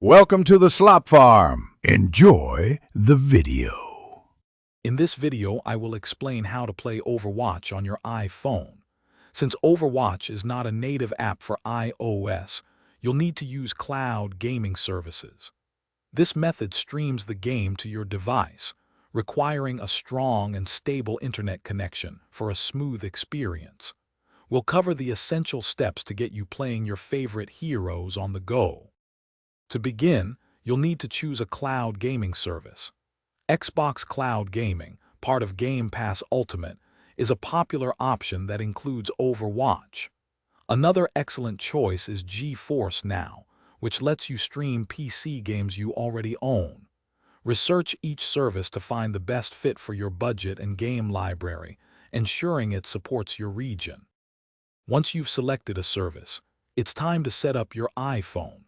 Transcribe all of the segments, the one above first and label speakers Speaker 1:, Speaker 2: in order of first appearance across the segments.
Speaker 1: Welcome to the Slop Farm. Enjoy the video.
Speaker 2: In this video, I will explain how to play Overwatch on your iPhone. Since Overwatch is not a native app for iOS, you'll need to use cloud gaming services. This method streams the game to your device, requiring a strong and stable internet connection for a smooth experience. We'll cover the essential steps to get you playing your favorite heroes on the go. To begin, you'll need to choose a cloud gaming service. Xbox Cloud Gaming, part of Game Pass Ultimate, is a popular option that includes Overwatch. Another excellent choice is GeForce Now, which lets you stream PC games you already own. Research each service to find the best fit for your budget and game library, ensuring it supports your region. Once you've selected a service, it's time to set up your iPhone.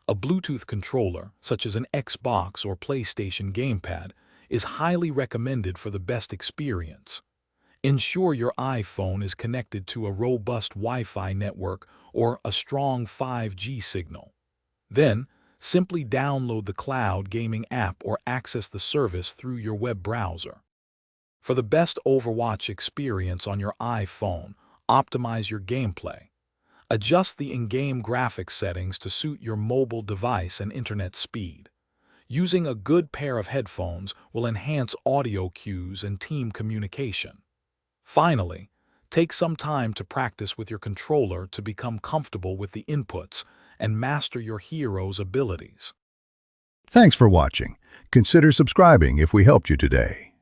Speaker 2: A Bluetooth controller, such as an Xbox or PlayStation gamepad, is highly recommended for the best experience. Ensure your iPhone is connected to a robust Wi-Fi network or a strong 5G signal. Then, simply download the cloud gaming app or access the service through your web browser. For the best Overwatch experience on your iPhone, optimize your gameplay. Adjust the in-game graphics settings to suit your mobile device and internet speed. Using a good pair of headphones will enhance audio cues and team communication. Finally, take some time to practice with your controller to become comfortable with the inputs and master your hero's abilities.
Speaker 1: Thanks for watching. Consider subscribing if we helped you today.